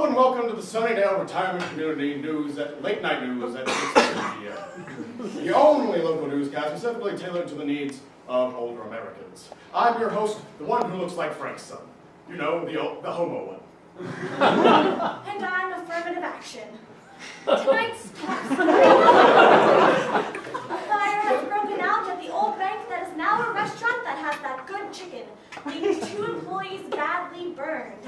Hello and welcome to the Sunnydale Retirement Community News at Late Night News at 6:30 p.m. The only local newscast specifically tailored to the needs of older Americans. I'm your host, the one who looks like Frank's son. You know, the homo one. And I'm affirmative action. Tonight's top story. A fire has broken out at the old bank that is now a restaurant that has that good chicken, leaving 2 employees badly burned.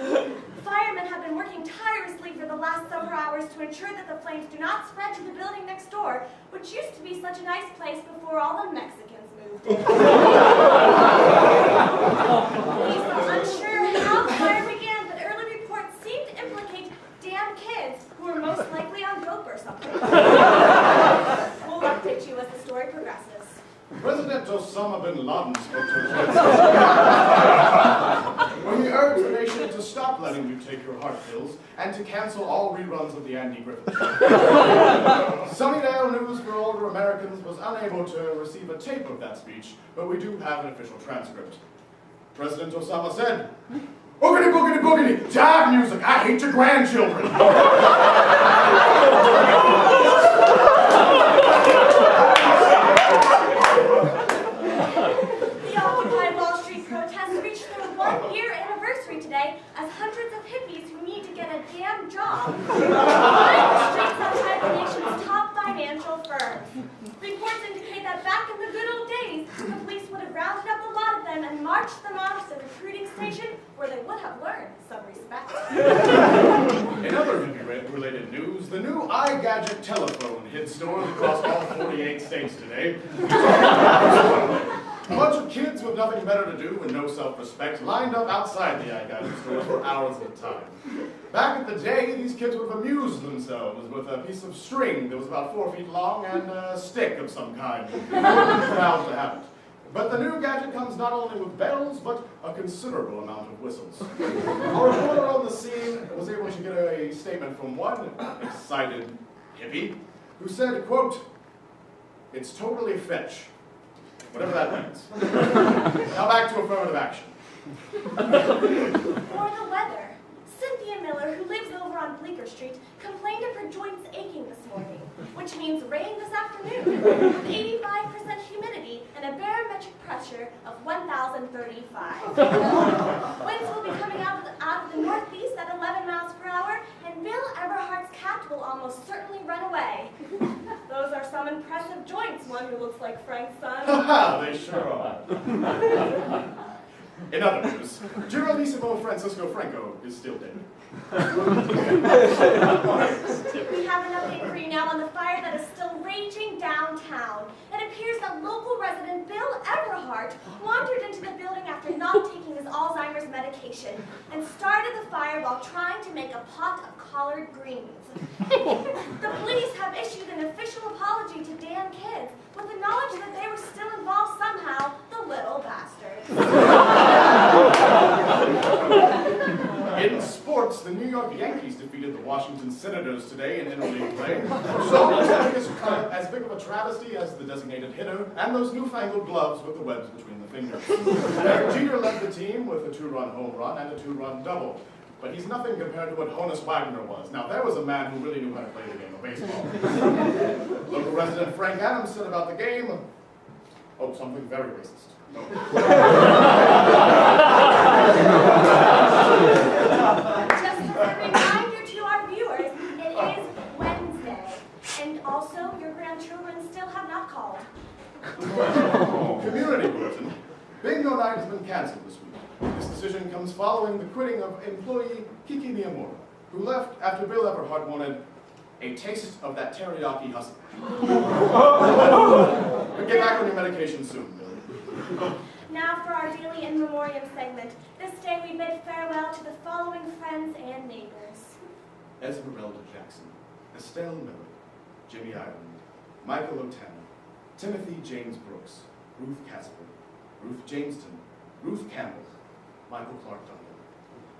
Firemen have been working tirelessly for the last several hours to ensure that the flames do not spread to the building next door, which used to be such a nice place before all the Mexicans moved in. Police are unsure how the fire began, but early reports seem to implicate damn kids who were most likely on dope or something. We'll update you as the story progresses. President Osama bin Laden spoke to his when he urged the nation to stop letting you take your heart pills and to cancel all reruns of the Andy Griffith Show. Sunnydale News for Older Americans was unable to receive a tape of that speech, but we do have an official transcript. President Osama said, "Boogity, boogity, boogity, jive music, I hate your grandchildren." The Occupy Wall Street protests reached their 1-year anniversary today as hundreds of hippies who need to get a damn job lined the streets outside the nation's top financial firms. Reports indicate that back in the good old days, the police would have rounded up a lot of them and marched them off to the recruiting station where they would have learned some respect. In other hippie-related news, the new iGadget telephone hit stores across all 48 states today. A bunch of kids with nothing better to do and no self-respect lined up outside the iGadget stores for hours at a time. Back in the day, these kids would have amused themselves with a piece of string that was about 4 feet long and a stick of some kind. Proud to have it. But the new gadget comes not only with bells, but a considerable amount of whistles. Our reporter on the scene was able to get a statement from one excited hippie who said, quote, "It's totally fetch." Whatever that means. Now back to affirmative action. For the weather, Cynthia Miller, who lives over on Bleecker Street, complained of her joints aching this morning, which means rain this afternoon, with 85% humidity and a barometric pressure of 1,035. Winds will be coming out of the northeast at 11 miles per hour, and Bill Everhart's cat will almost certainly run away. Those are some impressive joints, one who looks like Frank's son. They sure are. In other news, Generalissimo Francisco Franco is still dead. We have an update for you now on the fire that is still raging downtown. It appears that local resident Bill Everhart wandered into the building after not taking his Alzheimer's medication and started the fire while trying to make a pot of collard greens. The police have issued an official apology to damn kids with the knowledge that they were still involved somehow, the little bastards. In sports, the New York Yankees defeated the Washington Senators today in interleague play. So it's as big of a travesty as the designated hitter and those newfangled gloves with the webs between the fingers. Derek Jeter led the team with a 2-run home run and a 2-run double. But he's nothing compared to what Honus Wagner was. Now, there was a man who really knew how to play the game of baseball. Local resident Frank Adams said about the game, oh, something very racist. No. Just as a reminder to our viewers, it is Wednesday. And also, your grandchildren still have not called. Community bulletin. Bingo night has been canceled this week. This decision comes following the quitting of employee Kiki Miyamura, who left after Bill Everhart wanted a taste of that teriyaki hustle. But get back on your medication soon, Billy. Now for our daily in memoriam segment. This day we bid farewell to the following friends and neighbors. Esmeralda Jackson, Estelle Miller, Jimmy Ireland, Michael Otana, Timothy James Brooks, Ruth Casper, Ruth Jameston, Ruth Campbell, Michael Clark Duncan,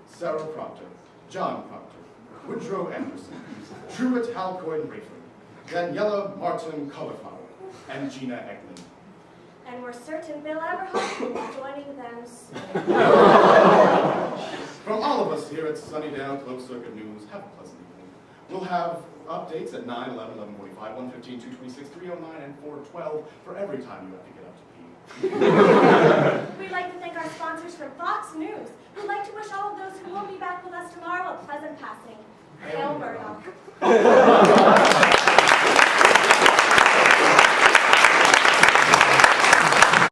Sarah Proctor, John Proctor, Woodrow Anderson, Truett Halcoin Rayford, Daniela Martin Cauliflower, and Gina Eglin. And we're certain Bill Everhart will be joining them soon. From all of us us here at Sunnydale Closed Circuit News, have a pleasant evening. We'll have updates at 9, 11, 11:45, 1:15, 2:26, 3:09, and 4:12 for every time you have to get up to pee. We'd like to thank our sponsors from Fox News, who'd like to wish all of those who won't be back with us tomorrow a pleasant passing. Hail Murdoch.